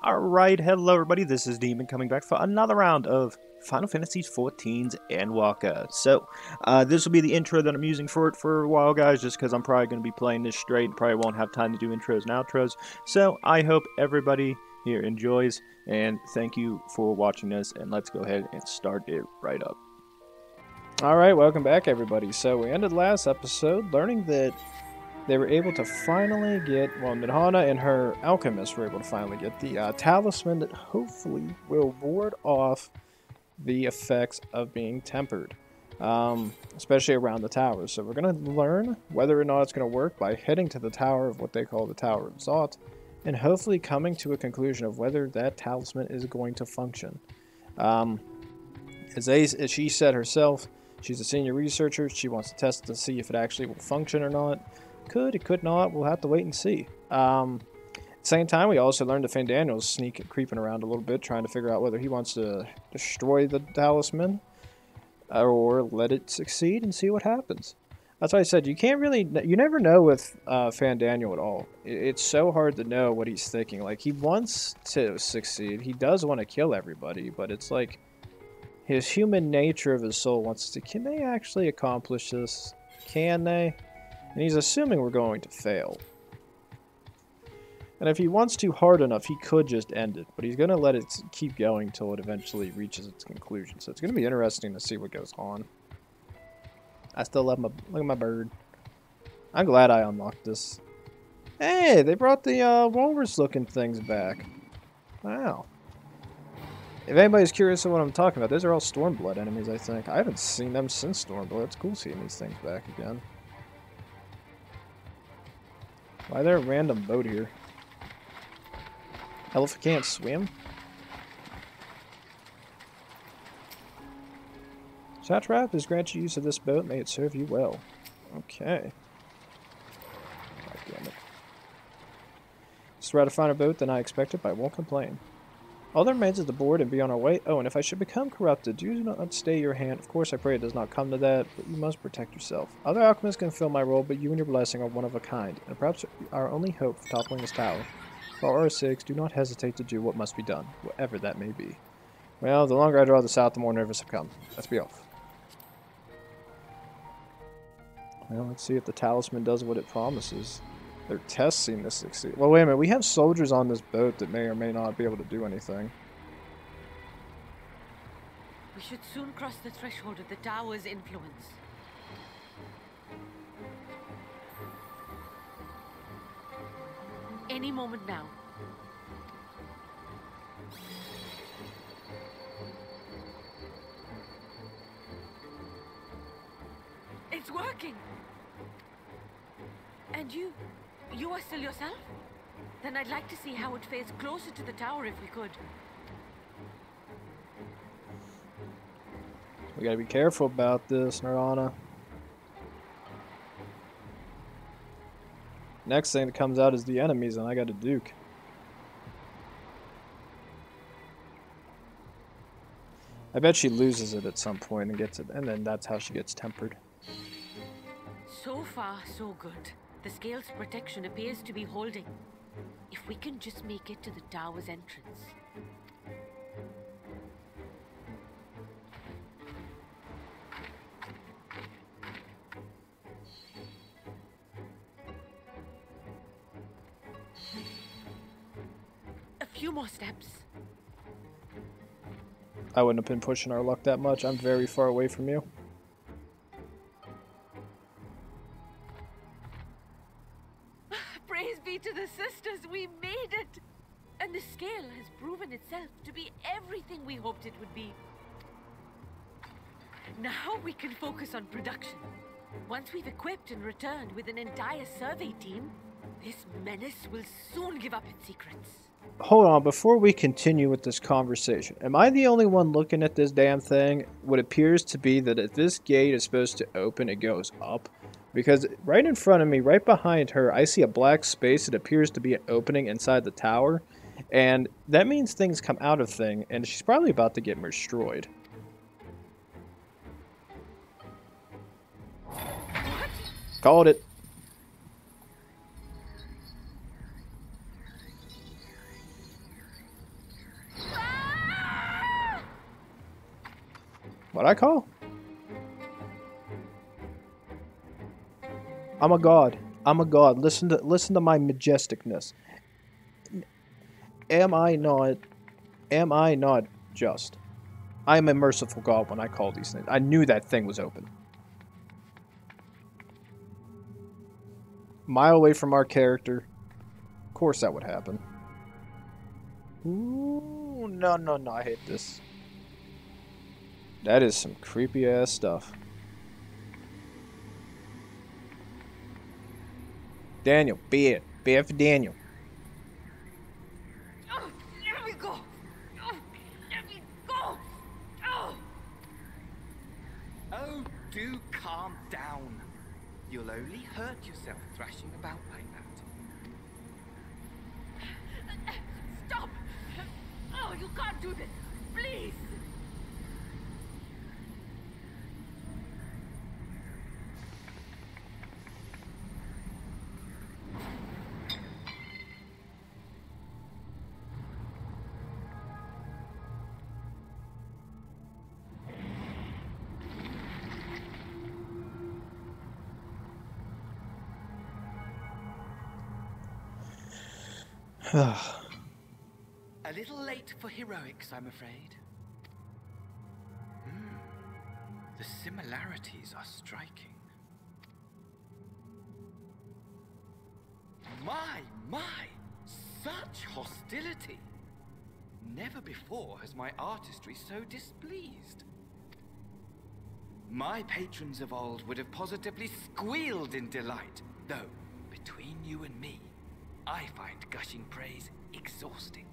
Alright, hello everybody, this is Demon coming back for another round of Final Fantasy XIV's Endwalker. So, this will be the intro that I'm using for it for a while, guys, just because I'm probably going to be playing this straight and probably won't have time to do intros and outros. So, I hope everybody here enjoys, and thank you for watching this, and let's go ahead and start it right up. Alright, welcome back everybody. So, we ended last episode learning that they were able to finally get, well, Midhana and her alchemist were able to finally get the talisman that hopefully will ward off the effects of being tempered, especially around the tower. So we're going to learn whether or not it's going to work by heading to the tower of what they call the Tower of Zot, and hopefully coming to a conclusion of whether that talisman is going to function. As she said herself, she's a senior researcher. She wants to test to see if it actually will function or not. It could not. We'll have to wait and see. At the same time, we also learned that Fandaniel's creeping around a little bit, trying to figure out whether he wants to destroy the talisman or let it succeed and see what happens. That's why I said you never know with Fandaniel at all. It's so hard to know what he's thinking. Like, he wants to succeed. He does want to kill everybody, but it's like his human nature of his soul wants to. Can they actually accomplish this? Can they? And he's assuming we're going to fail. And if he wants to hard enough, he could just end it. But he's going to let it keep going until it eventually reaches its conclusion. So it's going to be interesting to see what goes on. I still love look at my bird. I'm glad I unlocked this. Hey, they brought the walrus looking things back. Wow. If anybody's curious of what I'm talking about, those are all Stormblood enemies, I think. I haven't seen them since Stormblood. It's cool seeing these things back again. Why is there a random boat here? Hell if I can't swim? Satrap has granted use of this boat. May it serve you well. Okay. God damn it. This is a rather finer boat than I expected, but I won't complain. All that remains is to board and be on our way. Oh, and if I should become corrupted, do not stay your hand. Of course, I pray it does not come to that, but you must protect yourself. Other alchemists can fill my role, but you and your blessing are one of a kind, and perhaps our only hope for toppling this tower. For our sakes, do not hesitate to do what must be done, whatever that may be. Well, the longer I draw this out, the more nervous I become. Let's be off. Well, let's see if the talisman does what it promises. They're testing this succeed. Well, wait a minute. We have soldiers on this boat that may or may not be able to do anything. We should soon cross the threshold of the tower's influence. Any moment now. It's working! And you are still yourself? Then I'd like to see how it fares closer to the tower if we could. We gotta be careful about this, Nirvana. Next thing that comes out is the enemies, and I got a Duke. I bet she loses it at some point and gets it, and then that's how she gets tempered. So far, so good. The scale's protection appears to be holding. If we can just make it to the tower's entrance. A few more steps. I wouldn't have been pushing our luck that much. I'm very far away from you. Praise be to the sisters, we made it! And the scale has proven itself to be everything we hoped it would be. Now we can focus on production. Once we've equipped and returned with an entire survey team, this menace will soon give up its secrets. Hold on, before we continue with this conversation, am I the only one looking at this damn thing? What appears to be that if this gate is supposed to open, it goes up. Because right in front of me, right behind her, I see a black space that appears to be an opening inside the tower. And that means things come out of thing, and she's probably about to get destroyed. What? Called it. What I call? I'm a god. I'm a god. Listen to my majesticness. Am I not just? I am a merciful god when I call these things. I knew that thing was open. Mile away from our character. Of course that would happen. Ooh, no, no, no, I hate this. That is some creepy ass stuff. Daniel, beard. Beard for Daniel. Oh, let me go. Oh, let me go. Oh. Oh, do calm down. You'll only hurt yourself thrashing about like that. Stop. Oh, you can't do this. Please. A little late for heroics, I'm afraid. The similarities are striking. My! Such hostility! Never before has my artistry so displeased. My patrons of old would have positively squealed in delight, though, between you and me, I find gushing praise exhausting.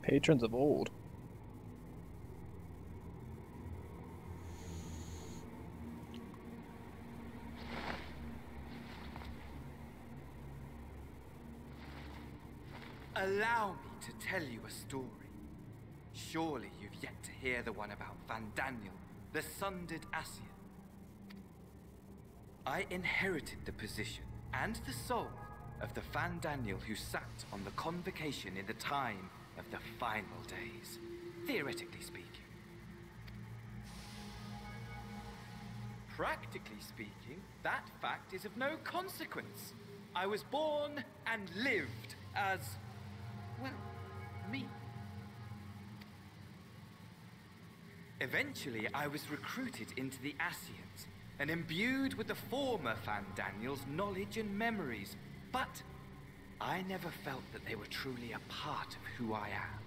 Patrons of old. Allow me to tell you a story. Surely you've yet to hear the one about Vandaniel, the sundered Ascian. I inherited the position and the soul of the Vandaniel who sat on the convocation in the time of the final days, theoretically speaking. Practically speaking, that fact is of no consequence. I was born and lived as, well, me. Eventually, I was recruited into the Ascians and imbued with the former Vandaniel's knowledge and memories, but I never felt that they were truly a part of who I am.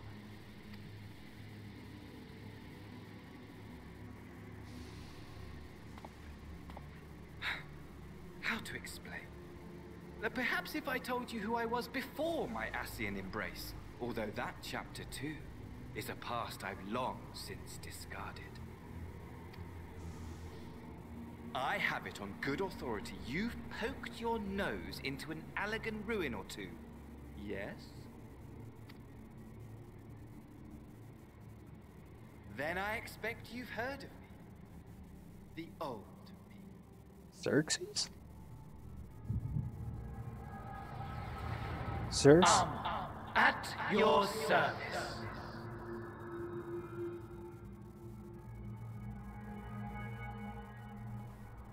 How to explain? Perhaps if I told you who I was before my Ascian embrace, although that chapter too is a past I've long since discarded. I have it on good authority you've poked your nose into an Allegan ruin or two. Yes? Then I expect you've heard of me. The old me. Xerxes? Xerxes? At your service.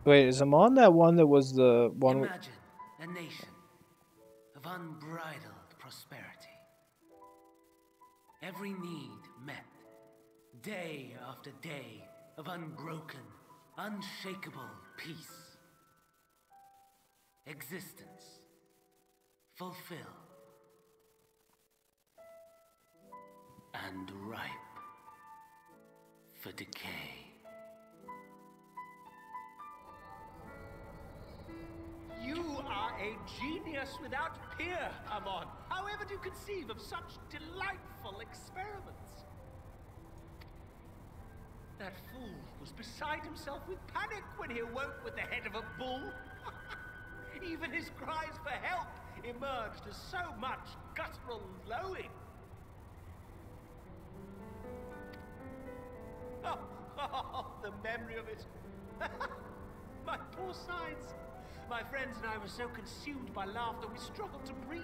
Wait, is Amon that one that was the one? Imagine a nation of unbridled prosperity. Every need met, day after day of unbroken, unshakable peace. Existence fulfilled and ripe for decay. You are a genius without peer, Amon. However do you conceive of such delightful experiments? That fool was beside himself with panic when he awoke with the head of a bull. Even his cries for help emerged as so much guttural lowing. Oh, the memory of it. My poor sides. My friends and I were so consumed by laughter we struggled to breathe.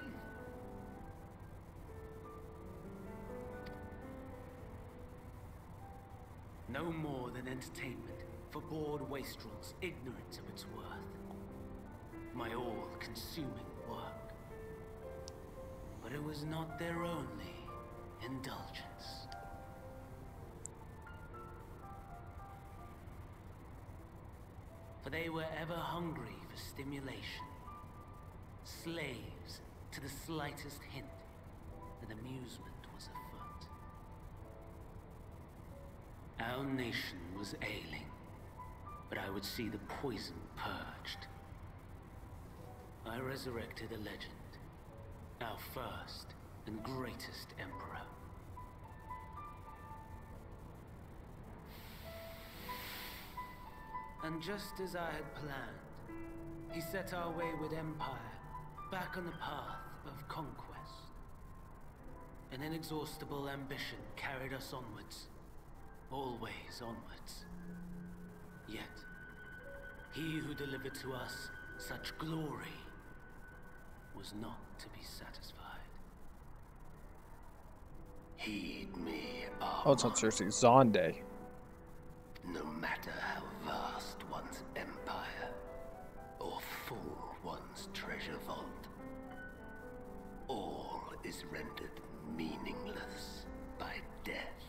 no more than entertainment for bored wastrels ignorant of its worth. My all-consuming work. But it was not their only indulgence. For they were ever hungry for stimulation, slaves to the slightest hint that amusement was afoot. Our nation was ailing, but I would see the poison purged. I resurrected a legend, our first and greatest emperor. And just as I had planned, he set our wayward empire back on the path of conquest. An inexhaustible ambition carried us onwards, always onwards. Yet, he who delivered to us such glory was not to be satisfied. Heed me, Oh, it's not seriously Zonde. no matter how vast one's empire, or full one's treasure vault, all is rendered meaningless by death.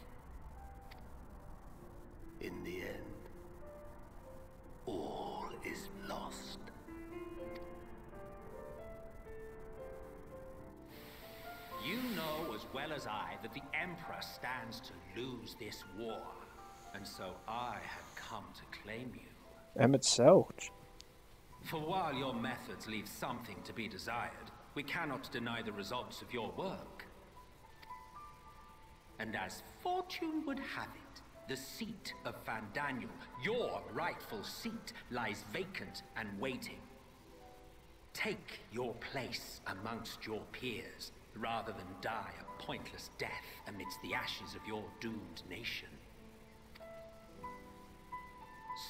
In the end, all is lost. You know as well as I that the Emperor stands to lose this war. And so I have come to claim you. Emmett Selch. For while your methods leave something to be desired, we cannot deny the results of your work. And as fortune would have it, the seat of Fandaniel, your rightful seat, lies vacant and waiting. Take your place amongst your peers, rather than die a pointless death amidst the ashes of your doomed nation.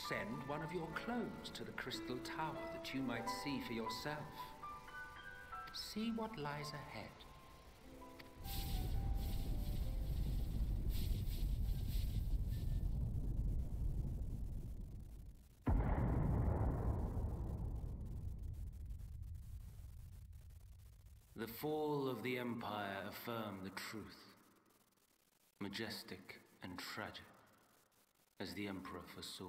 Send one of your clones to the Crystal Tower that you might see for yourself. See what lies ahead. The fall of the Empire affirmed the truth, majestic and tragic, as the Emperor foresaw.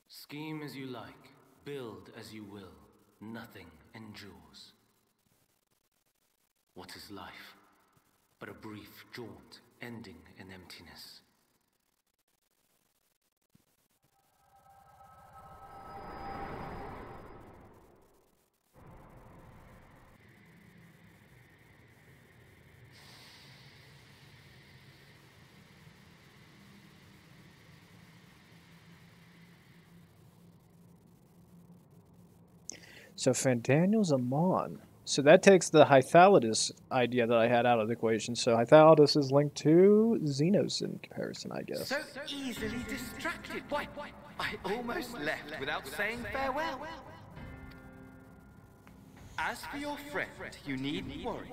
Scheme as you like, build as you will, nothing endures. What is life but a brief jaunt ending in emptiness? So Fandaniel's a Mon. So that takes the Hydaelyn idea that I had out of the equation. So Hydaelyn is linked to Xenos in comparison, I guess. So easily distracted. Why, I almost left without saying farewell. As for your friend, you needn't worry.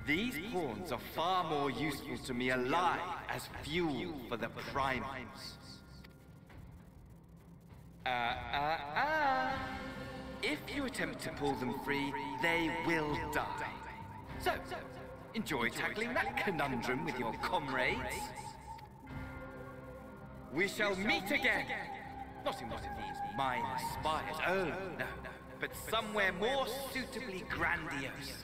These pawns are far more useful to me alive as fuel for the primates. If you attempt to pull them free, they will die. So, enjoy tackling that conundrum with your comrades. We shall meet again! Not in one of these mine spires, oh no, but somewhere more suitably grandiose.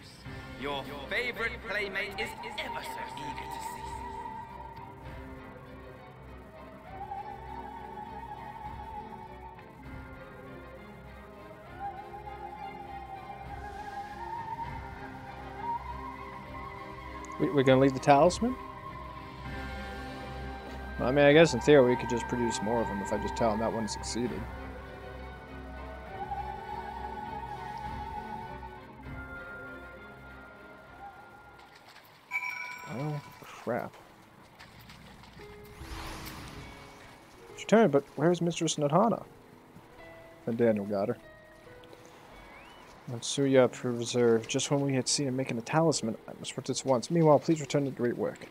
Your favorite playmate is ever so eager to see. We're gonna leave the talisman? I mean, I guess in theory we could just produce more of them if I just tell him that one succeeded. Oh, crap. It's your turn, but where's Mistress Nadhana? And Daniel got her. Matsuya preserved. Just when we had seen him making a talisman, I must put this once. Meanwhile, please return to great work.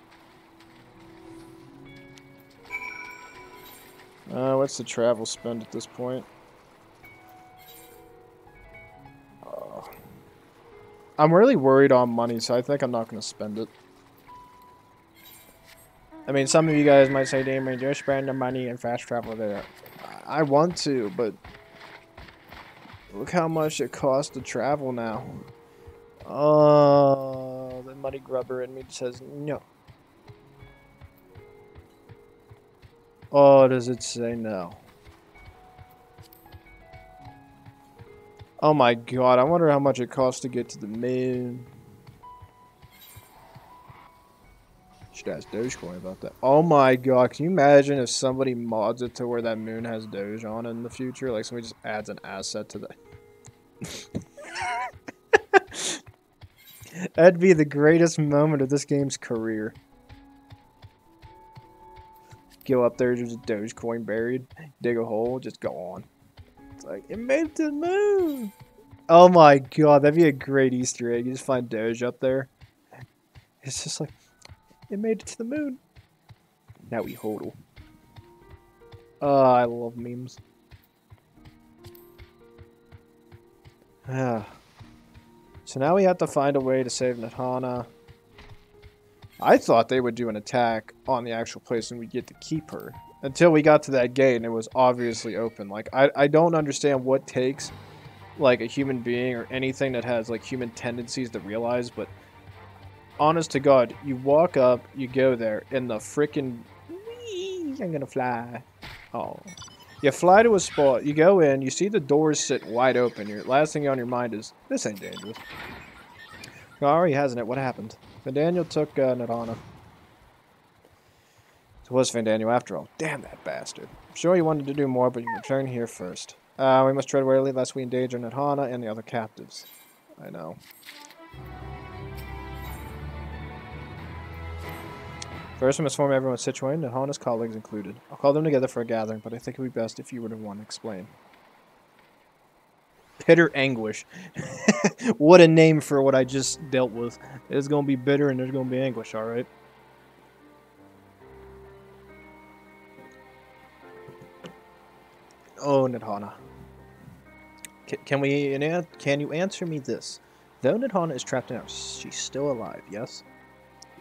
What's the travel spend at this point? I'm really worried on money, so I think I'm not going to spend it. I mean, some of you guys might say, Damon, you're spending the money and fast travel there. I want to, but look how much it costs to travel now. Oh, the money grubber in me says no. Oh, does it say no? Oh my god, I wonder how much it costs to get to the moon. Should ask Dogecoin about that. Oh my god, can you imagine if somebody mods it to where that moon has Doge on it in the future? Like somebody just adds an asset to that. That'd be the greatest moment of this game's career. Go up there, there's a Dogecoin buried. Dig a hole, just go on. It's like, it made it to the moon! Oh my god, that'd be a great Easter egg. You just find Doge up there. It's just like, it made it to the moon. Now we hodl. Oh, I love memes. So now we have to find a way to save Nidhana. I thought they would do an attack on the actual place and we'd get to keep her. Until we got to that gate and it was obviously open. Like, I don't understand what takes, like, a human being or anything that has, like, human tendencies to realize, but honest to God, you walk up, you go there, and the frickin' I'm gonna fly. Oh. You fly to a spot, you go in, you see the doors sit wide open. Your last thing on your mind is, this ain't dangerous. Already hasn't it? What happened? Vandaniel took Nidhana. It was Vandaniel after all. Damn that bastard. I'm sure you wanted to do more, but you returned here first. We must tread warily lest we endanger Nidhana and the other captives. I know. First, we must inform everyone situated, Nidhana's colleagues included. I'll call them together for a gathering, but I think it would be best if you were the one to explain. Bitter anguish. What a name for what I just dealt with. It's gonna be bitter and there's gonna be anguish, alright? Oh, Nidhana. Can you answer me this? Though Nidhana is trapped in house, she's still alive, yes?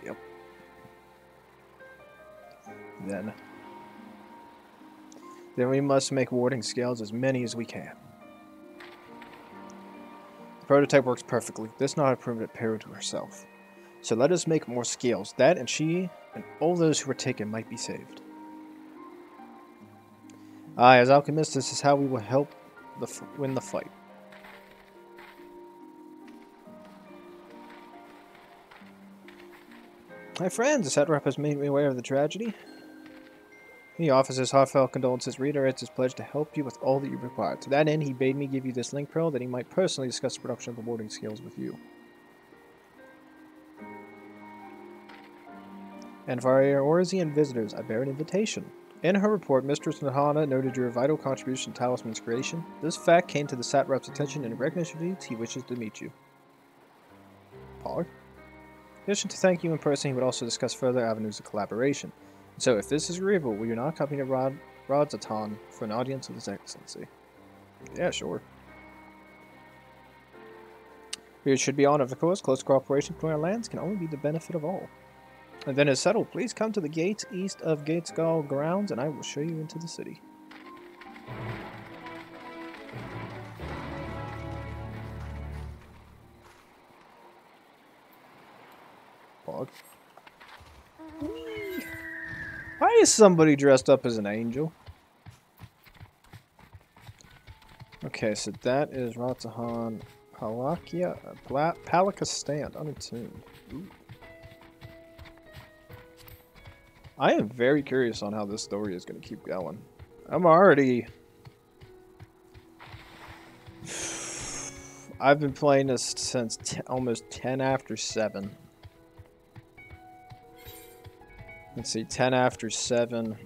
Yep. Then we must make warding scales as many as we can. The prototype works perfectly. This not a permanent peril to herself. So let us make more scales. That and she and all those who were taken might be saved. Aye, as alchemists, this is how we will help win the fight. My friends, the satrap has made me aware of the tragedy. He offers his heartfelt condolences, reiterates his pledge to help you with all that you require. To that end, he bade me give you this link pearl that he might personally discuss the production of the warding skills with you. And for our Eorzean visitors, I bear an invitation. In her report, Mistress Nidhana noted your vital contribution to Talisman's creation. This fact came to the satrap's attention, and in recognition of these, he wishes to meet you. Pog? In addition to thank you in person, he would also discuss further avenues of collaboration. So, if this is agreeable, will you not accompany Rodzatan for an audience with His Excellency? Yeah, sure. We should be honored, of course. Close cooperation between our lands can only be the benefit of all. And then as settled, please come to the gates east of Gatesgall grounds, and I will show you into the city. Bog. Why is somebody dressed up as an angel? Okay, so that is Ratahan Palaka Stand, unattuned. Ooh. I am very curious on how this story is going to keep going. I'm already... I've been playing this since almost 10 after 7. Let's see, 10 after 7.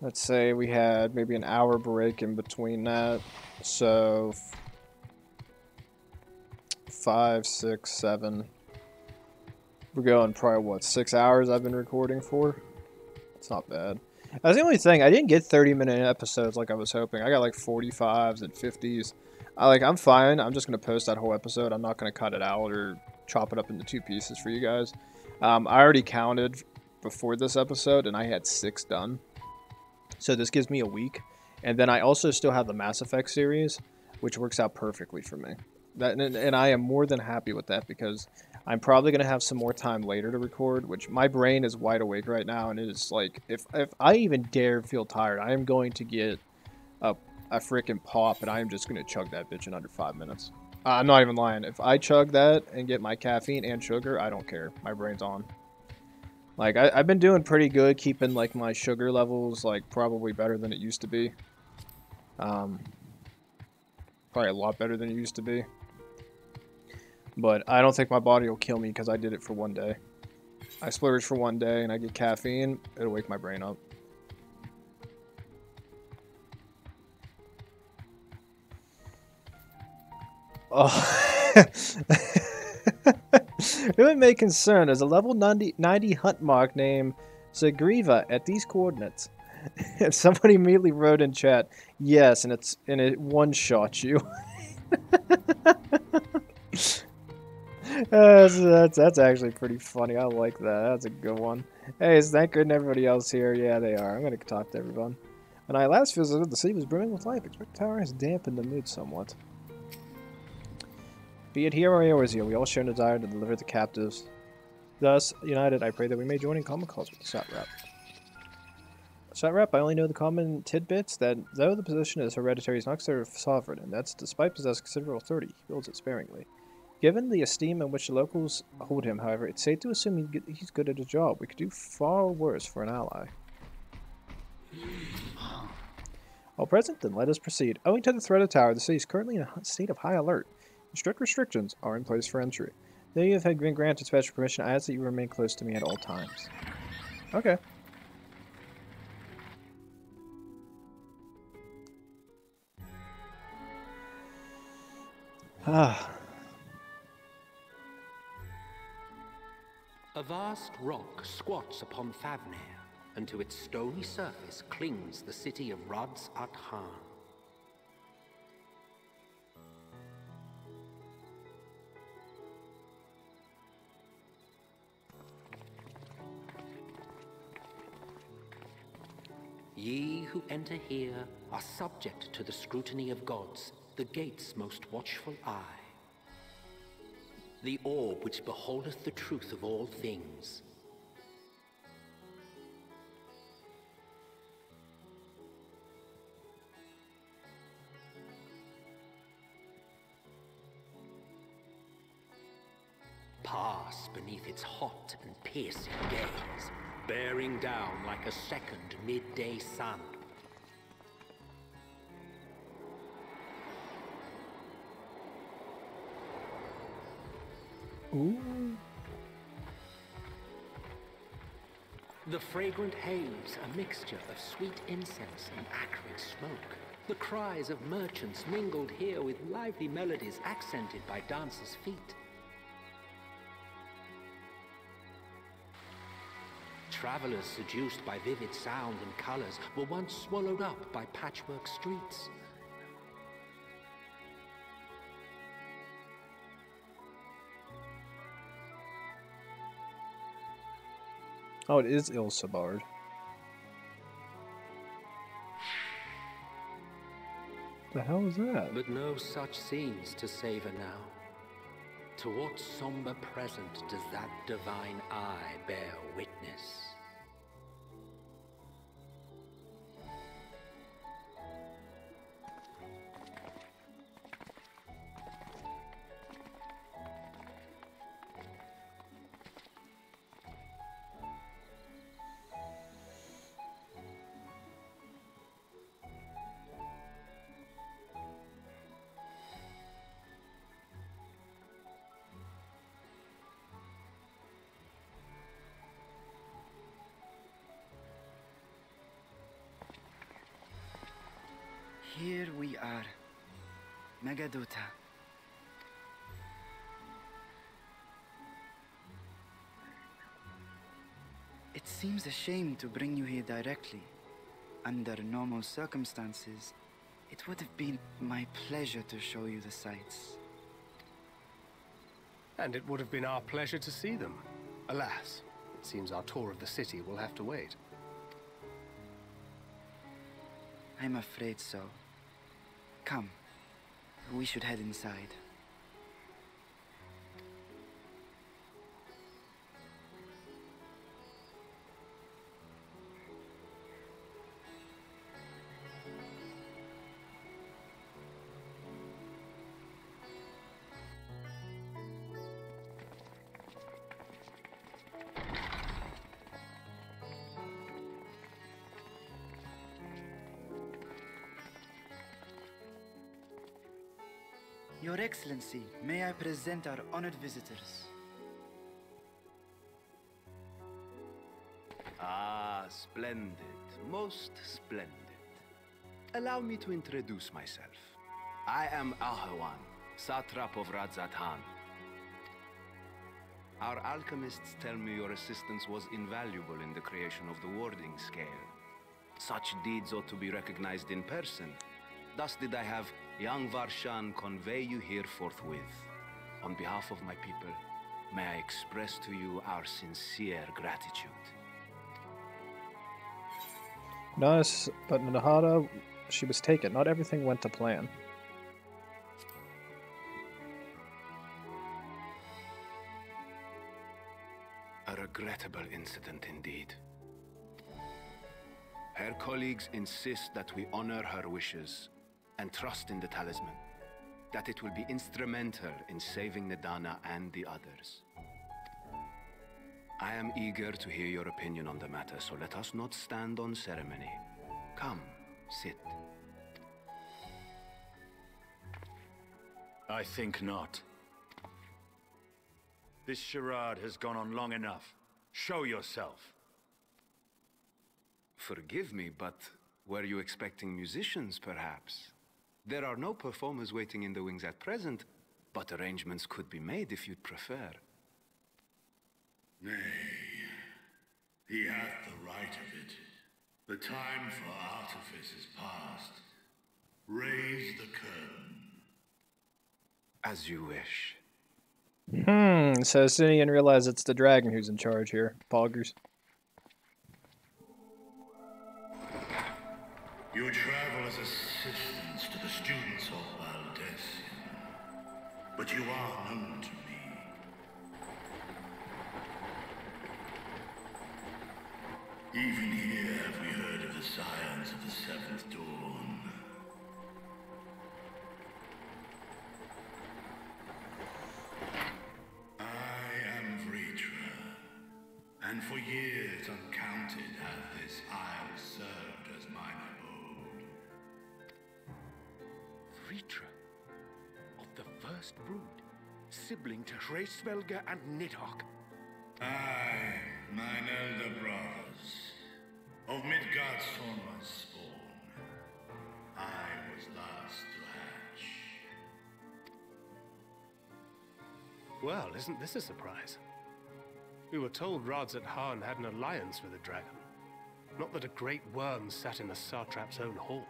Let's say we had maybe an hour break in between that. So 5, 6, 7. We're going probably, what, 6 hours I've been recording for? It's not bad. That's the only thing. I didn't get 30-minute episodes like I was hoping. I got like 45s and 50s. I'm fine. I'm just gonna post that whole episode. I'm not gonna cut it out or chop it up into 2 pieces for you guys. I already counted before this episode, and I had 6 done. So this gives me a week, and then I also still have the Mass Effect series, which works out perfectly for me. And I am more than happy with that because I'm probably going to have some more time later to record, which my brain is wide awake right now, and it is like, if I even dare feel tired, I am going to get a freaking pop, and I am just going to chug that bitch in under 5 minutes. I'm not even lying. If I chug that and get my caffeine and sugar, I don't care. My brain's on. Like, I've been doing pretty good keeping, like, my sugar levels, like, probably better than it used to be. Probably a lot better than it used to be. But I don't think my body will kill me because I did it for 1 day. I splurge for 1 day and I get caffeine, it'll wake my brain up. Oh. It may concern. There's a level 90 hunt mark named Zagriva at these coordinates. And somebody immediately wrote in chat, yes, and it one-shot you. That's actually pretty funny. I like that. That's a good one. Hey, is that good and everybody else here? Yeah, they are. I'm going to talk to everyone. When I last visited, the city was brimming with life. Expect the tower has dampened the mood somewhat. Be it here or Eorzea, we all share a desire to deliver the captives. Thus, united, I pray that we may join in common cause with the Shot Rep. Shot Rep, I only know the common tidbits that though the position is hereditary, he's not considered sovereign, and that's despite possessing considerable authority, he wields it sparingly. Given the esteem in which the locals hold him, however, it's safe to assume he's good at his job. We could do far worse for an ally. All present, then let us proceed. Owing to the threat of the tower, the city is currently in a state of high alert. Strict restrictions are in place for entry. Though you have been granted special permission, I ask that you remain close to me at all times. Okay. Ah. A vast rock squats upon Favnir, and to its stony surface clings the city of Rods at Han. Ye who enter here are subject to the scrutiny of gods, the gate's most watchful eye. The orb which beholdeth the truth of all things. Pass beneath its hot and piercing gaze, bearing down like a second midday sun. Ooh. The fragrant haze, a mixture of sweet incense and acrid smoke. The cries of merchants mingled here with lively melodies accented by dancers' feet. Travelers seduced by vivid sound and colors were once swallowed up by patchwork streets. Oh, it is Ilsabard. The hell is that? But no such scenes to savor now. To what somber present does that divine eye bear witness? Here we are, Megaduta. It seems a shame to bring you here directly, Under normal circumstances, it would have been my pleasure to show you the sights. And it would have been our pleasure to see them. Alas, it seems our tour of the city will have to wait. I'm afraid so. Come, we should head inside. Your Excellency, may I present our honored visitors? Ah, splendid. Most splendid. Allow me to introduce myself. I am Ahwan, satrap of Radzatan. Our alchemists tell me your assistance was invaluable in the creation of the warding scale. Such deeds ought to be recognized in person. Thus did I have young Varshan convey you here forthwith. On behalf of my people, may I express to you our sincere gratitude. Nice, but Nahada, she was taken. Not everything went to plan. A regrettable incident indeed. Her colleagues insist that we honor her wishes and trust in the talisman, that it will be instrumental in saving Nidana and the others. I am eager to hear your opinion on the matter, so let us not stand on ceremony. Come, sit. I think not. This charade has gone on long enough. Show yourself. Forgive me, but were you expecting musicians, perhaps? There are no performers waiting in the wings at present, but arrangements could be made if you'd prefer. Nay, he hath the right of it. The time for artifice is past. Raise the curtain. As you wish. So Sinian realized it's the dragon who's in charge here. Poggers. You travel as assistants to the students of Valdesian, but you are known to me. Even here have we heard of the scions of the Seventh Dawn. I am Vritra, and for years uncounted hath this isle served as mine abode. Vritra, of the first brood, sibling to Hraesvelga and Nidhogg. Aye, mine elder brothers, of Midgard's Sorma's spawn. I was last to hatch. Well, isn't this a surprise? We were told Radzat Han had an alliance with a dragon. Not that a great worm sat in the satrap's own hall.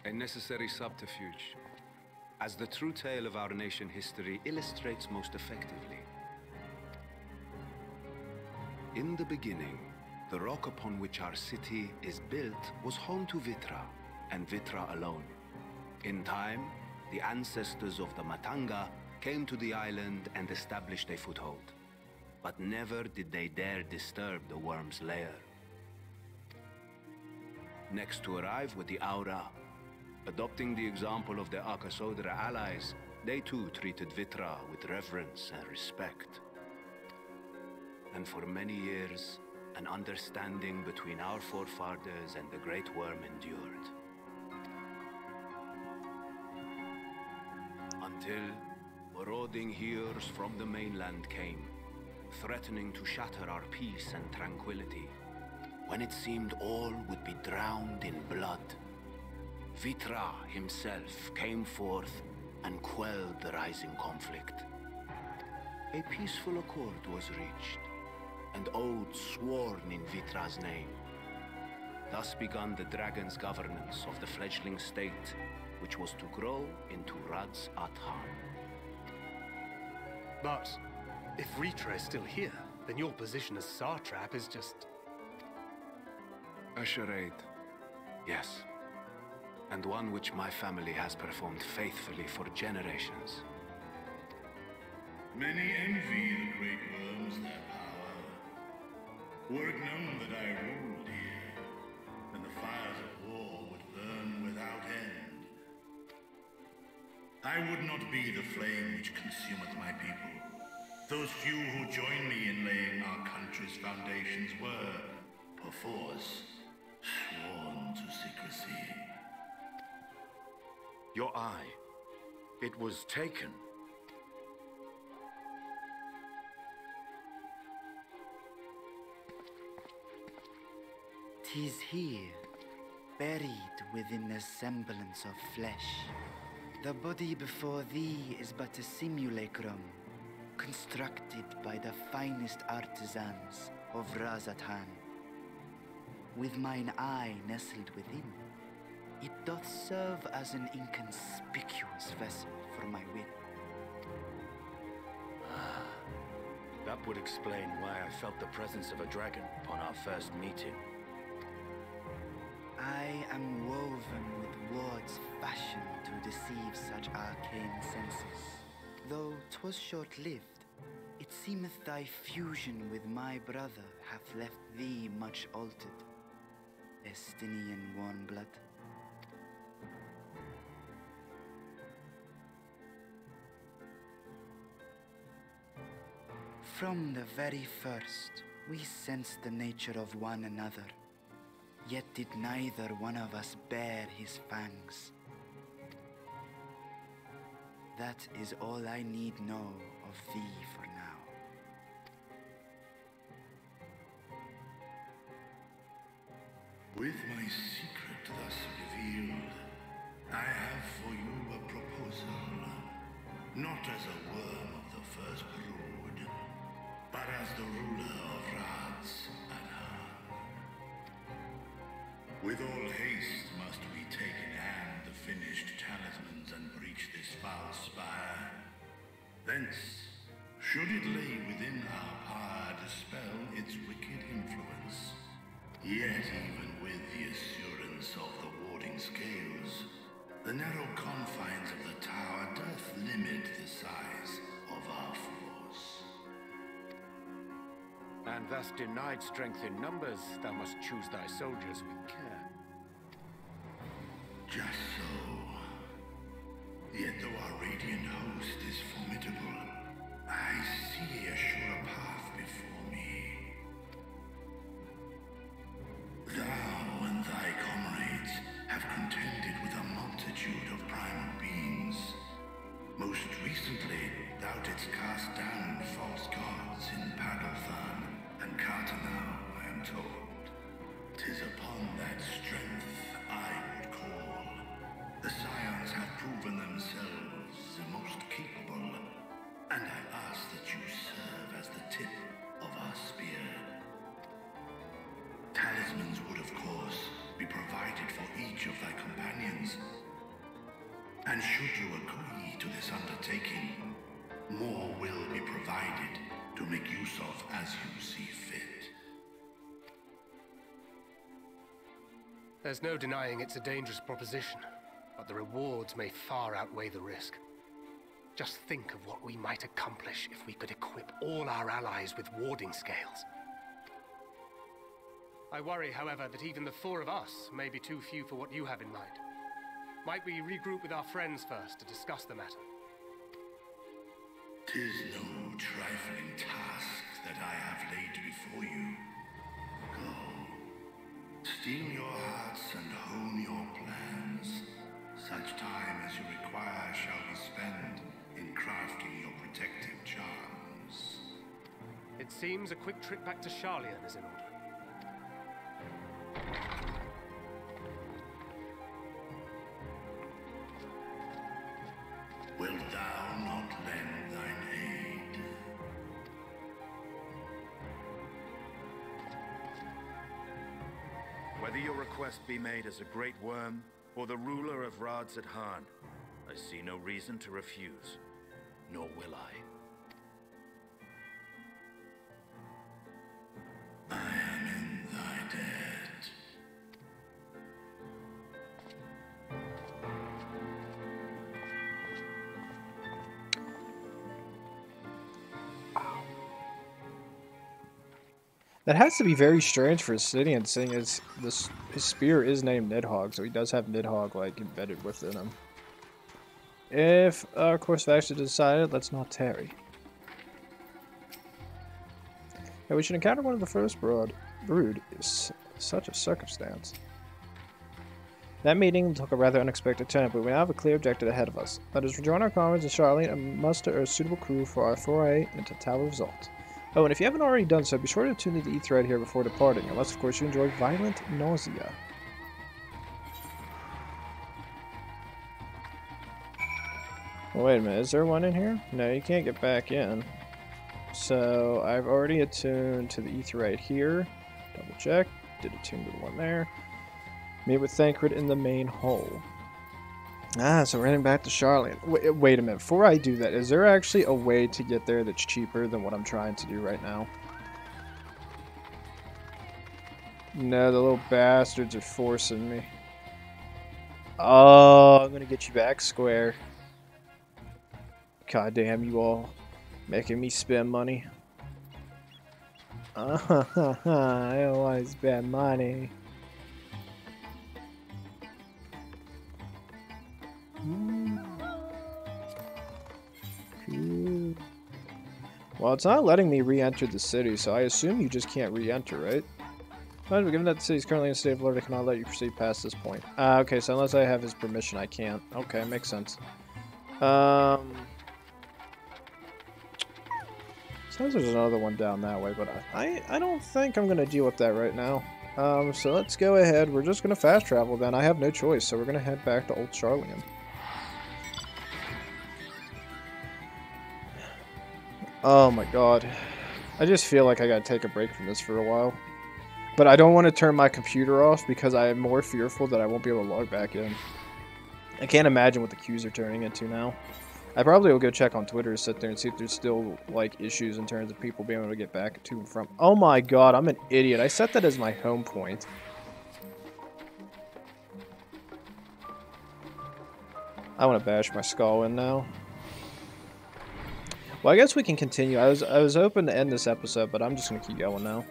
A necessary subterfuge, as the true tale of our nation history illustrates most effectively. In the beginning, the rock upon which our city is built was home to Vitra, and Vitra alone. In time, the ancestors of the Matanga came to the island and established a foothold. But never did they dare disturb the worm's lair. Next to arrive were the Aura. Adopting the example of their Akasodra allies, they too treated Vitra with reverence and respect. And for many years, an understanding between our forefathers and the Great Worm endured. Until marauding heroes from the mainland came, threatening to shatter our peace and tranquility. When it seemed all would be drowned in blood, Vitra himself came forth and quelled the rising conflict. A peaceful accord was reached, and oaths sworn in Vitra's name Thus began the dragon's governance of the fledgling state, which was to grow into Radz at Han. But if Ritra is still here, then your position as Satrap is just... A charade. Yes. And one which my family has performed faithfully for generations. Many envy the great worms their power. Were it known that I ruled here, then the fires of war would burn without end. I would not be the flame which consumeth my people. Those few who join me in laying our country's foundations were, perforce, sworn to secrecy. Your eye. It was taken. "'Tis here, buried within the semblance of flesh. The body before thee is but a simulacrum, constructed by the finest artisans of Razatan. With mine eye nestled within, it doth serve as an inconspicuous vessel for my wit." That would explain why I felt the presence of a dragon upon our first meeting. I am woven with wards fashioned to deceive such arcane senses. Though 'twas short-lived, it seemeth thy fusion with my brother hath left thee much altered. Estinian warm blood. From the very first, we sensed the nature of one another. Yet did neither one of us bare his fangs. That is all I need know of thee for now. With my secret thus revealed, I have for you a proposal. Not as a worm of the first brood, but as the ruler of Radz at Han. With all haste must we take in hand the finished talismans and breach this foul spire. Thence, should it lay within our power, dispel its wicked influence. Yet even with the assurance of the warding scales, the narrow confines of the tower doth limit the size of our force. And thus denied strength in numbers, thou must choose thy soldiers with care. Just so. Yet though our radiant host is formidable, I see a sure path before me. Thou and thy comrades have contended with a multitude of primal beings. Most recently, thou didst cast down false gods in Paddlethan and Cartanau, I am told. 'Tis upon that strength I would call. The Scions have proven themselves the most capable, and I ask that you serve as the tip of our spear. Talismans would, of course, be provided for each of thy companions. And should you agree to this undertaking, more will be provided to make use of as you see fit. There's no denying it's a dangerous proposition, but the rewards may far outweigh the risk. Just think of what we might accomplish if we could equip all our allies with warding scales. I worry, however, that even the four of us may be too few for what you have in mind. Might we regroup with our friends first to discuss the matter? 'Tis no trifling task that I have laid before you. Go, steel your hearts and hone your plans. Such time as you require shall be spent in crafting your protective charms. It seems a quick trip back to Garlean is in order. Wilt thou not lend thine aid? Whether your request be made as a great worm or the ruler of Radzed Han, I see no reason to refuse, nor will I. I am in thy debt. That has to be very strange for Ascians, seeing as his spear is named Nidhogg, so he does have Nidhogg like embedded within him. If our course of action is decided, let's not tarry. Yeah, we should encounter one of the first brood is such a circumstance. That meeting took a rather unexpected turn, but we now have a clear objective ahead of us. That is, rejoin our comrades in Charlene and muster a suitable crew for our foray into Tower of Zalt. Oh, and if you haven't already done so, be sure to tune into the thread here before departing, unless of course you enjoy violent nausea. Wait a minute, is there one in here? No, you can't get back in. So, I've already attuned to the ether right here. Double check. Did attune to the one there. Meet with Thancred in the main hole. Ah, so we're heading back to Charlene. Wait a minute, before I do that, is there actually a way to get there that's cheaper than what I'm trying to do right now? No, the little bastards are forcing me. Oh, I'm gonna get you back, Square. God damn you all. Making me spend money. I always spend money. Cool. Well, it's not letting me re-enter the city, so I assume you just can't re-enter, right? However, given that the city is currently in a state of alert, I cannot let you proceed past this point. Okay, so unless I have his permission, I can't. Okay, makes sense. Sounds there's another one down that way, but I don't think I'm going to deal with that right now. So let's go ahead. We're just going to fast travel then. I have no choice, so we're going to head back to Old Charlian. Oh my god. I just feel like I gotta take a break from this for a while. But I don't want to turn my computer off because I am more fearful that I won't be able to log back in. I can't imagine what the queues are turning into now. I probably will go check on Twitter, sit there and see if there's still like issues in terms of people being able to get back to and from. Oh my god, I'm an idiot. I set that as my home point. I want to bash my skull in now. Well, I guess we can continue. I was hoping to end this episode, but I'm just going to keep going now.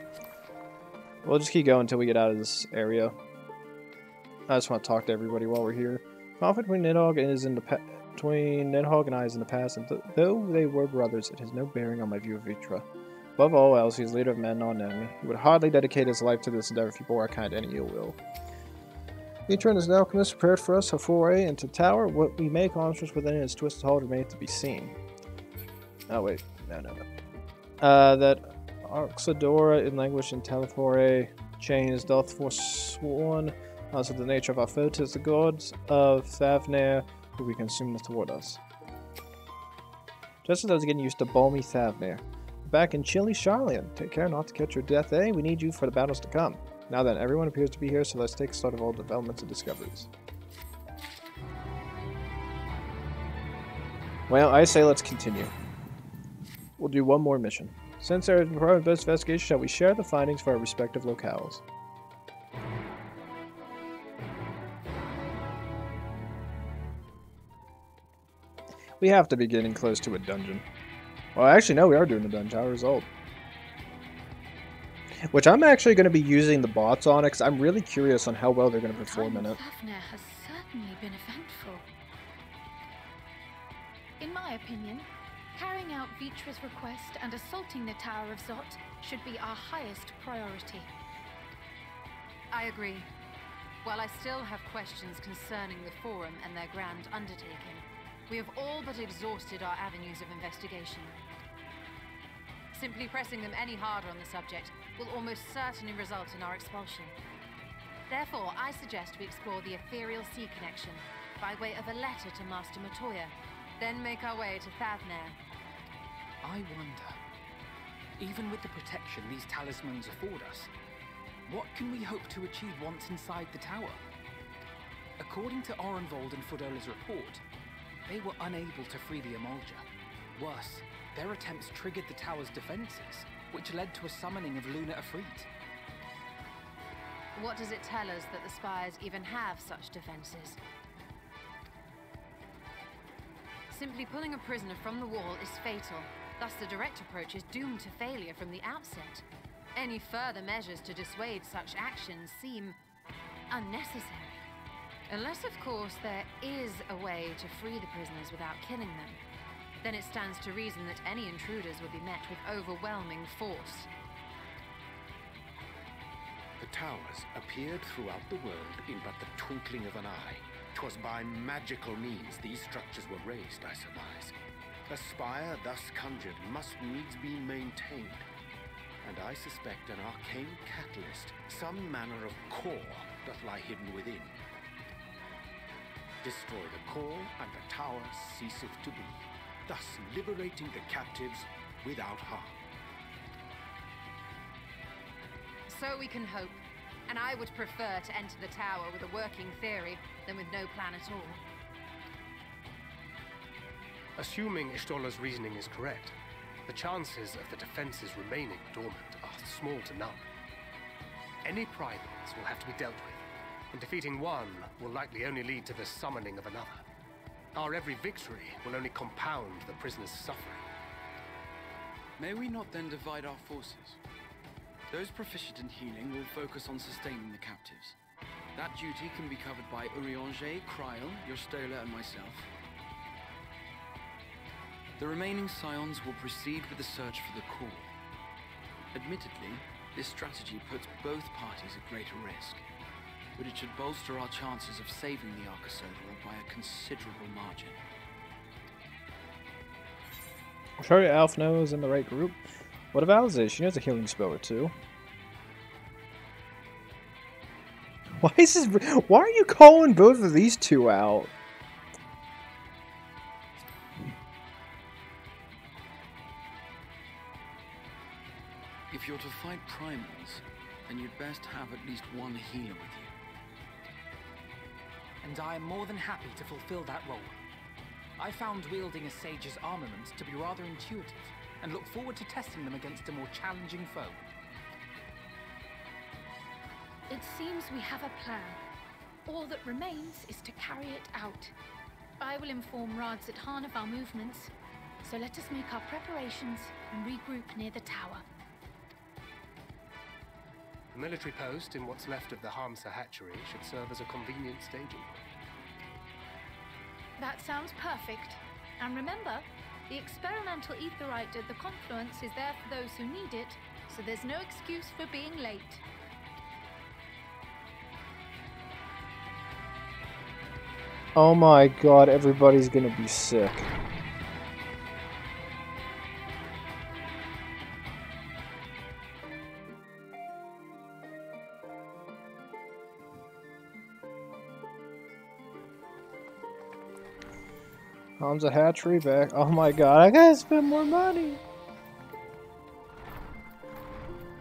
We'll just keep going until we get out of this area. I just want to talk to everybody while we're here. Conflict between Nidhogg and I is in the past, and though they were brothers, it has no bearing on my view of Vitra. Above all else, he is leader of men not enemy. He would hardly dedicate his life to this endeavor if he bore our kind any ill will. Vitra is now prepared for us a foray into Tower. What we may accomplish within its twisted hold remains to be seen. Oh wait, no. That Oxidora in language in Telephore chains doth forsworn us of the nature of our foe, 'tis the gods of Thavnair who we consume toward us. Just as I was getting used to balmy Thavnair. Back in chilly Charlian. Take care not to catch your death, eh? We need you for the battles to come. Now then, everyone appears to be here, so let's take stock of all developments and discoveries. Well, I say let's continue. We'll do one more mission. Since there is a part of best investigation, shall we share the findings for our respective locales? We have to be getting close to a dungeon. Well, actually, no, we are doing the dungeon. Tower result. Which I'm actually going to be using the bots on it, because I'm really curious on how well they're going to perform in it. Thavnair has certainly been eventful. In my opinion, carrying out Vitra's request and assaulting the Tower of Zot should be our highest priority. I agree. While I still have questions concerning the Forum and their grand undertaking, we have all but exhausted our avenues of investigation. Simply pressing them any harder on the subject will almost certainly result in our expulsion. Therefore, I suggest we explore the ethereal sea connection by way of a letter to Master Matoya, then make our way to Thavnair. I wonder, even with the protection these talismans afford us, What can we hope to achieve once inside the tower? According to Orenvold and Fodola's report, they were unable to free the Emulger. Worse, their attempts triggered the tower's defenses, which led to a summoning of Luna Efreet. What does it tell us that the Spires even have such defenses? Simply pulling a prisoner from the wall is fatal. Thus the direct approach is doomed to failure from the outset. Any further measures to dissuade such actions seem unnecessary. Unless, of course, there is a way to free the prisoners without killing them. Then it stands to reason that any intruders would be met with overwhelming force. The towers appeared throughout the world in but the twinkling of an eye. 'Twas by magical means these structures were raised, I surmise. A spire thus conjured must needs be maintained, and I suspect an arcane catalyst, some manner of core, doth lie hidden within. Destroy the core, and the tower ceaseth to be, thus liberating the captives without harm. So we can hope, and I would prefer to enter the tower with a working theory than with no plan at all. Assuming Ishtola's reasoning is correct, the chances of the defenses remaining dormant are small to none. Any primals will have to be dealt with, and defeating one will likely only lead to the summoning of another. Our every victory will only compound the prisoner's suffering. May we not then divide our forces? Those proficient in healing will focus on sustaining the captives. That duty can be covered by Urianger, Kryl, Yorstola, and myself. The remaining scions will proceed with the search for the core. Admittedly, this strategy puts both parties at greater risk, but it should bolster our chances of saving the Arcosodra by a considerable margin. I'm sure Alf knows in the right group. What about Alice? She knows a healing spell or two. Why are you calling both of these two out? If you're to fight primals, then you'd best have at least one healer with you. And I am more than happy to fulfill that role. I found wielding a sage's armaments to be rather intuitive, and look forward to testing them against a more challenging foe. It seems we have a plan. All that remains is to carry it out. I will inform Radzit-Han of our movements, so let us make our preparations and regroup near the tower. The military post in what's left of the Hamsa hatchery should serve as a convenient staging point. That sounds perfect. And remember, the experimental aetherite at the confluence is there for those who need it, so there's no excuse for being late. Oh my god, everybody's gonna be sick. Hamza hatchery back. Oh my god, I gotta spend more money.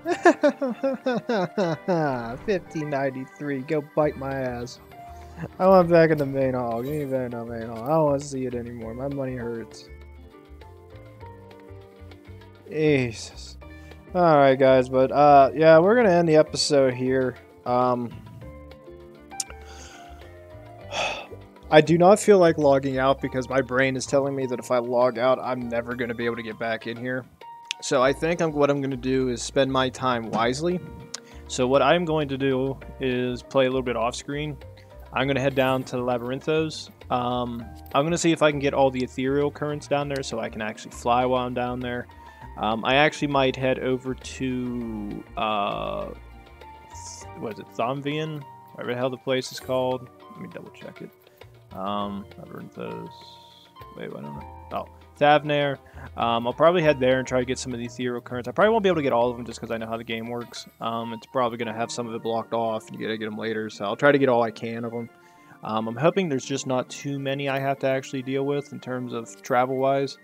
1593, go bite my ass. I want back in the main hall. Give me back in the main hall. I don't want to see it anymore. My money hurts. Jesus. Alright guys, but yeah, we're gonna end the episode here. I do not feel like logging out because my brain is telling me that if I log out, I'm never going to be able to get back in here. So I think what I'm going to do is spend my time wisely. So what I'm going to do is play a little bit off screen. I'm going to head down to the Labyrinthos. I'm going to see if I can get all the ethereal currents down there so I can actually fly while I'm down there. I actually might head over to, what is it, Thomvian? Whatever the hell the place is called. Let me double check it. Labyrinthos. Wait, I don't know. Oh, Thavnair. I'll probably head there and try to get some of the ethereal currents. I probably won't be able to get all of them just because I know how the game works. It's probably going to have some of it blocked off, and you gotta get them later, so I'll try to get all I can of them. I'm hoping there's just not too many I have to actually deal with in terms of travel-wise.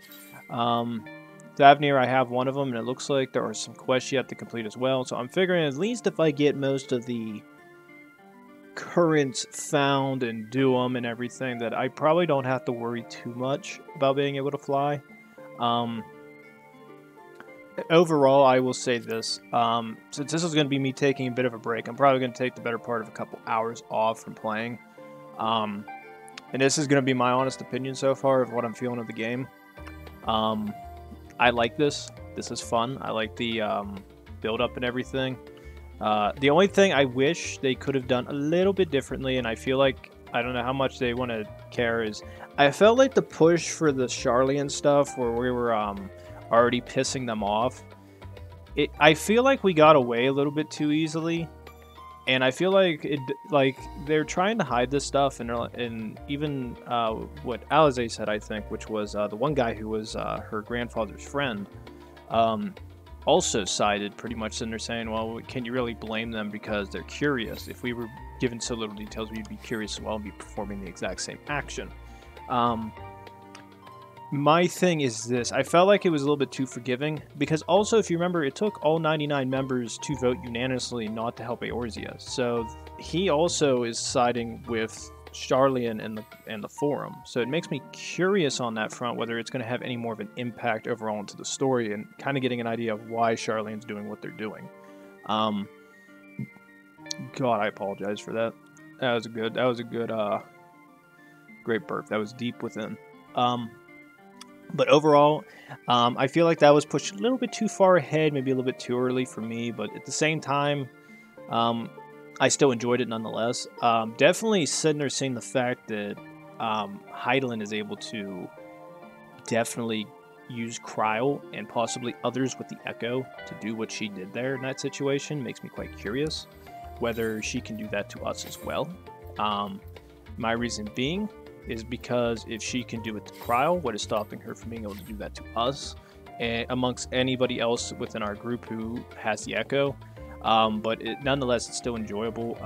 Thavnir, I have one of them, and it looks like there are some quests you have to complete as well. So I'm figuring at least if I get most of the currents found and do them and everything, that I probably don't have to worry too much about being able to fly. Overall, I will say this. Since this is going to be me taking a bit of a break, I'm probably going to take the better part of a couple hours off from playing. And this is going to be my honest opinion so far of what I'm feeling of the game. I like this. This is fun. I like the build-up and everything. The only thing I wish they could have done a little bit differently, and I feel like, I don't know how much they want to care, is I felt like the push for the Garlean stuff, where we were already pissing them off, I feel like we got away a little bit too easily, and I feel like they're trying to hide this stuff, and even what Alize said, I think, which was the one guy who was her grandfather's friend, also sided pretty much in there saying, well, can you really blame them because they're curious? If we were given so little details, we'd be curious as well and be performing the exact same action. My thing is this. I felt like it was a little bit too forgiving, because also, if you remember, it took all 99 members to vote unanimously not to help Eorzea. So he also is siding with Garlean and the forum. So it makes me curious on that front, whether it's going to have any more of an impact overall into the story, and kind of getting an idea of why Garlean's doing what they're doing. God, I apologize for that. That was a good great burp. That was deep within. But overall, I feel like that was pushed a little bit too far ahead, maybe a little bit too early for me, but at the same time, I still enjoyed it nonetheless. Definitely sitting there seeing the fact that Hydaelyn is able to definitely use Cryo and possibly others with the Echo to do what she did there in that situation makes me quite curious whether she can do that to us as well. My reason being is because if she can do it to Cryo, what is stopping her from being able to do that to us, and amongst anybody else within our group who has the Echo? But nonetheless, it's still enjoyable.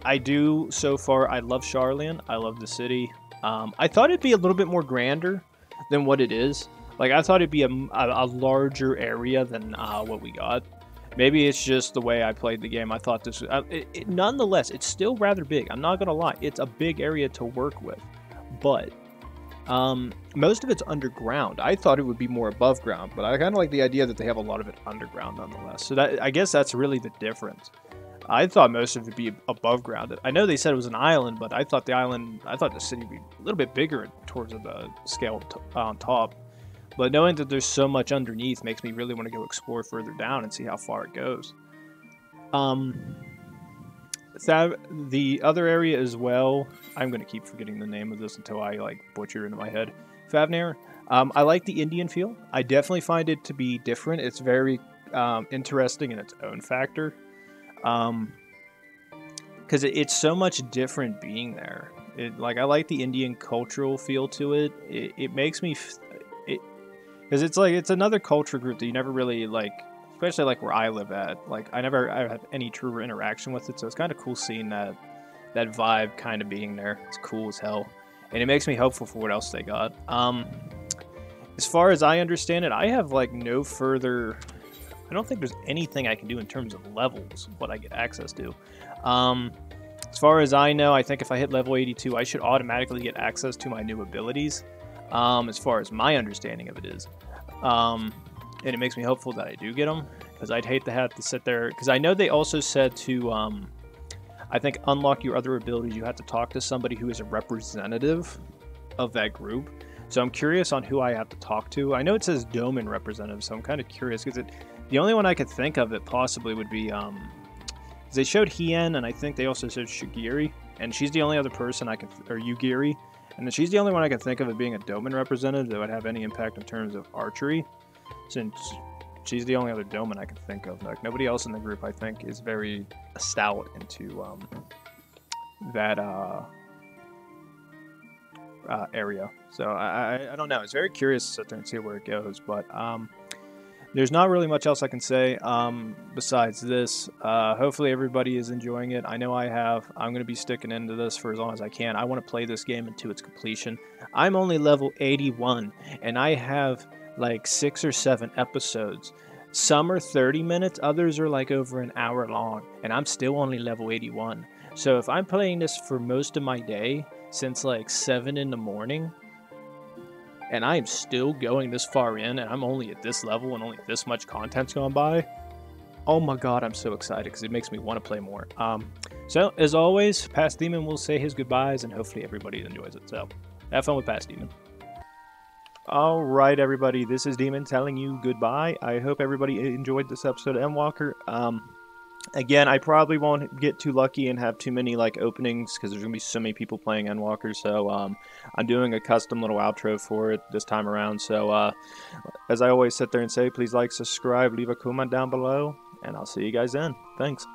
I do, so far, I love Garlean. I love the city. I thought it'd be a little bit more grander than what it is. Like, I thought it'd be a larger area than what we got. Maybe it's just the way I played the game. I thought this... nonetheless, it's still rather big. I'm not going to lie. It's a big area to work with. But most of it's underground. I thought it would be more above ground, but I kind of like the idea that they have a lot of it underground nonetheless. So that, I guess that's really the difference. I thought most of it would be above ground. I know they said it was an island, but I thought the city would be a little bit bigger towards the scale on top. But knowing that there's so much underneath makes me really want to go explore further down and see how far it goes. The other area as well, I'm going to keep forgetting the name of this until I butcher it into my head. Thavnir. I like the Indian feel. I definitely find it to be different. It's very interesting in its own factor. Because it's so much different being there. I like the Indian cultural feel to it. It makes me... Because it's another culture group that you never really, especially where I live at. I never have any true interaction with it, so it's kind of cool seeing that vibe kind of being there. It's cool as hell. And it makes me hopeful for what else they got. As far as I understand it, I have, no further... I don't think there's anything I can do in terms of levels, what I get access to. As far as I know, I think if I hit level 82, I should automatically get access to my new abilities. As far as my understanding of it is. And it makes me hopeful that I do get them, because I'd hate to have to sit there, because I know they also said to, I think, unlock your other abilities, you have to talk to somebody who is a representative of that group. So I'm curious on who I have to talk to. I know it says Domain representative, so I'm kind of curious, because the only one I could think of it possibly would be, they showed Hien, and I think they also showed Shigiri, and she's the only other person I can, or Yugiri. And then she's the only one I can think of as being a Domain representative that would have any impact in terms of archery, since she's the only other Domain I can think of. Nobody else in the group, I think, is very stout into that area. So I don't know. It's very curious to sit there and see where it goes. But there's not really much else I can say besides this. Hopefully everybody is enjoying it. I know I have. I'm going to be sticking into this for as long as I can. I want to play this game into its completion. I'm only level 81, and I have like 6 or 7 episodes. Some are 30 minutes, others are like over an hour long, and I'm still only level 81. So if I'm playing this for most of my day, since like 7 in the morning, and I am still going this far in, and I'm only at this level, and only this much content's gone by, oh my god, I'm so excited, because it makes me want to play more. So, as always, Past Demon will say his goodbyes, and hopefully everybody enjoys it. So, have fun with Past Demon. Alright, everybody, this is Demon telling you goodbye. I hope everybody enjoyed this episode of Endwalker. Again, I probably won't get too lucky and have too many like openings because there's going to be so many people playing Endwalker, so I'm doing a custom little outro for it this time around. So as I always sit there and say, please like, subscribe, leave a comment down below, and I'll see you guys then. Thanks.